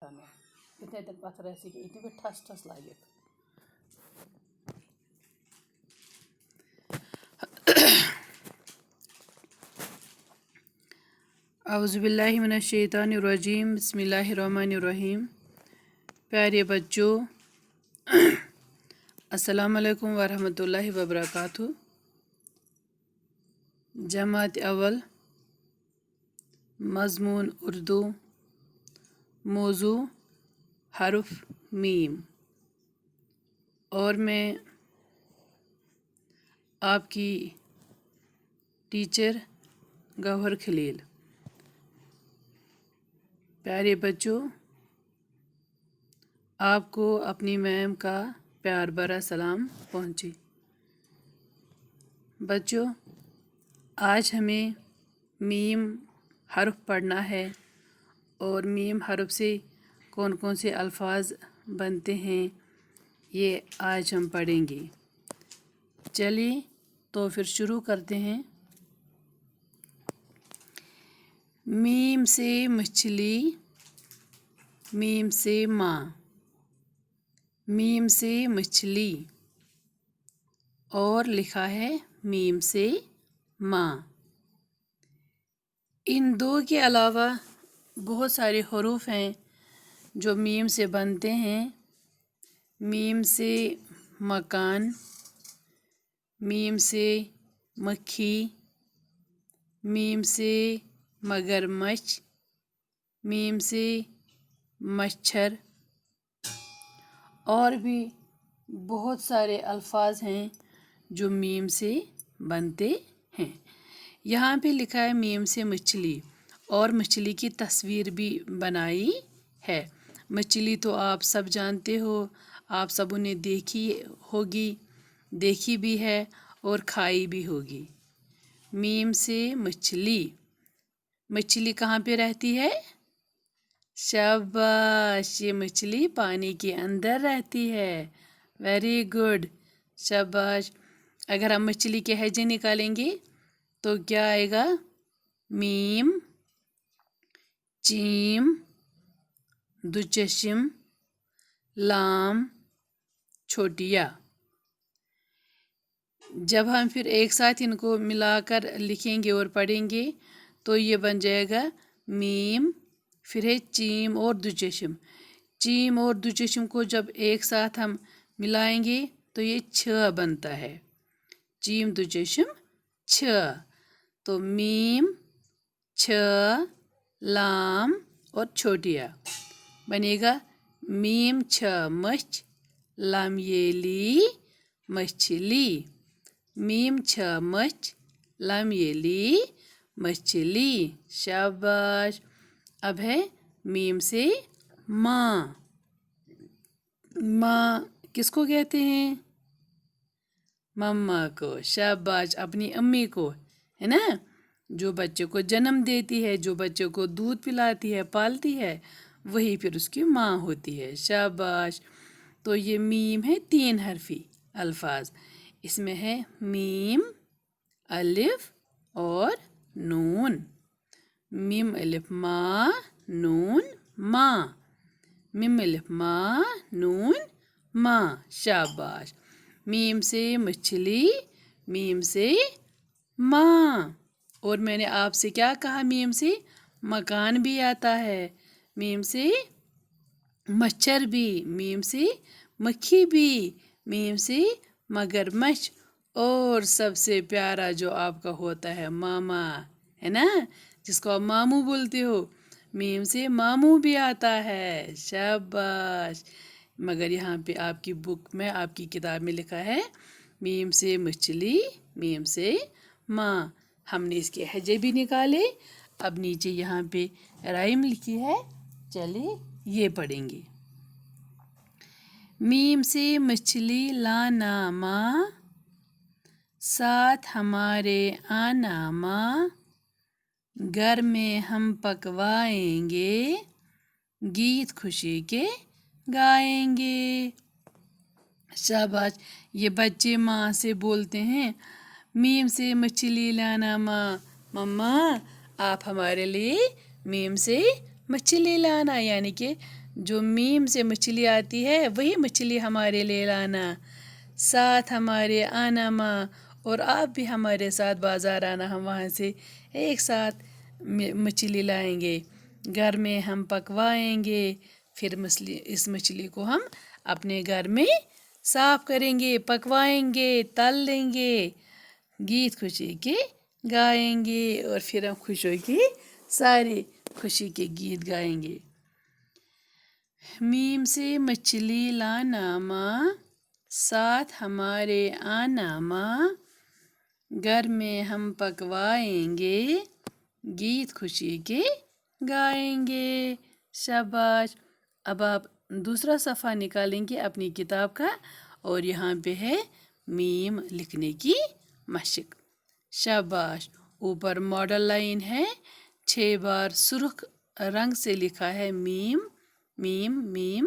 یِتھَے تن پتھر آسہِ یہِ تہِ پٮ۪ٹھ ٹھس ٹھس لٲگِتھ. اعوذ باللہ من الشیطان الرجیم بسم اللہ الرحمن الرحیم. پیارے بچوں، السلام علیکم ورحمۃ اللہ وبرکاتہ. جماعت اول، مضمون اردو، موضوع حرف میم، اور میں آپ کی ٹیچر گوہر خلیل. پیارے بچوں، آپ کو اپنی میم کا پیار بھرا سلام پہنچے. بچوں، آج ہمیں میم حرف پڑھنا ہے، اور میم حرف سے کون کون سے الفاظ بنتے ہیں یہ آج ہم پڑھیں گے. چلیے تو پھر شروع کرتے ہیں. میم سے مچھلی، میم سے ماں، میم سے مچھلی، اور لکھا ہے میم سے ماں. ان دو کے علاوہ بہت سارے حروف ہیں جو میم سے بنتے ہیں. میم سے مکان، میم سے مکھی، میم سے مگرمچھ، میم سے مچھر، اور بھی بہت سارے الفاظ ہیں جو میم سے بنتے ہیں. یہاں پہ لکھا ہے میم سے مچھلی، اور مچھلی کی تصویر بھی بنائی ہے. مچھلی تو آپ سب جانتے ہو، آپ سبوں نے دیکھی ہوگی، دیکھی بھی ہے اور کھائی بھی ہوگی. میم سے مچھلی. مچھلی کہاں پہ رہتی ہے؟ شاباش، یہ مچھلی پانی کے اندر رہتی ہے. ویری گڈ، شاباش. اگر ہم مچھلی کے ہجے نکالیں گے تو کیا آئے گا؟ میم، چیم، دوچشم، لام، چھوٹیا. جب ہم پھر ایک ساتھ ان کو ملا کر لکھیں گے اور پڑھیں گے تو یہ بن جائے گا میم، پھر ہے چیم اور دوچشم. چیم اور دوچشم کو جب ایک ساتھ ہم ملائیں گے تو یہ چھ بنتا ہے. چیم دوچشم چھ. تو میم، چھ، لام اور چھوٹیا بنے گا میم چھ مچھ، لام یہ لی مچھلی. میم چھ مچھ، لام یہ لی مچھلی. شاباش. اب ہے میم سے ماں. ماں کس کو کہتے ہیں؟ مما کو. شاباش، اپنی امی کو، ہے نا، جو بچے کو جنم دیتی ہے، جو بچے کو دودھ پلاتی ہے، پالتی ہے، وہی پھر اس کی ماں ہوتی ہے. شاباش. تو یہ میم ہے 3 حرفی الفاظ. اس میں ہے میم، الف اور نون. میم الف ماں، نون ماں. میم الف ماں، نون ماں. شاباش. میم سے مچھلی، میم سے ماں. اور میں نے آپ سے کیا کہا؟ میم سے مکان بھی آتا ہے، میم سے مچھر بھی، میم سے مکھی بھی، میم سے مگرمچھ، اور سب سے پیارا جو آپ کا ہوتا ہے ماما، ہے نا، جس کو آپ ماموں بولتے ہو، میم سے ماموں بھی آتا ہے. شاباش. مگر یہاں پہ آپ کی بک میں، آپ کی کتاب میں لکھا ہے میم سے مچھلی، میم سے ماں. ہم نے اس کے ہجے بھی نکالے. اب نیچے یہاں پہ رائم لکھی ہے، چلیے یہ پڑھیں گے. میم سے مچھلی لانا ماں، ساتھ ہمارے آنا ماں، گھر میں ہم پکوائیں گے، گیت خوشی کے گائیں گے. شاباش. یہ بچے ماں سے بولتے ہیں میم سے مچھلی لانا ماں، مما آپ ہمارے لیے میم سے مچھلی لانا، یعنی کہ جو میم سے مچھلی آتی ہے وہی مچھلی ہمارے لیے لانا، ساتھ ہمارے آنا ماں، اور آپ بھی ہمارے ساتھ بازار آنا، ہم وہاں سے ایک ساتھ مچھلی لائیں گے، گھر میں ہم پکوائیں گے، پھر اس مچھلی کو ہم اپنے گھر میں صاف کریں گے، پکوائیں گے، تل لیں گے، گیت خوشی کے گائیں گے، اور پھر ہم خوش ہو کے سارے خوشی کے گیت گائیں گے۔ میم سے مچھلی لانا ماں، ساتھ ہمارے آنا ماں، گھر میں ہم پکوائیں گے، گیت خوشی کے گائیں گے۔ شاباش۔ اب آپ دوسرا صفحہ نکالیں گے اپنی کتاب کا، اور یہاں پہ ہے میم لکھنے کی مشق۔ شاباش۔ اوپر ماڈل لائن ہے، 6 بار سرخ رنگ سے لکھا ہے میم، میم، میم،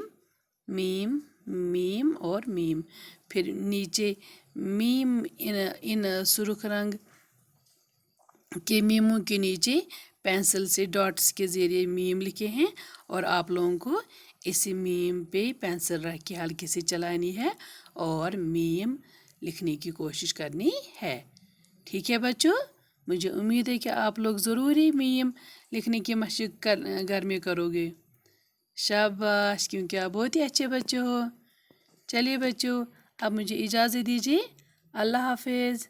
میم، میم اور میم۔ پھر نیچے میم ان سرخ رنگ کے میموں کے نیچے پینسل سے ڈاٹس کے ذریعے میم لکھے ہیں، اور آپ لوگوں کو اس میم پہ پینسل رکھ کے ہلکے سے چلانی ہے اور میم لکھنے کی کوشش کرنی ہے۔ ٹھیک ہے بچوں؟ مجھے امید ہے کہ آپ لوگ ضروری میم لکھنے کی مشق گھر میں کرو گے۔ شاباش، کیونکہ آپ بہت ہی اچھے بچے ہو۔ چلیے بچوں، اب مجھے اجازت دیجیے۔ اللہ حافظ۔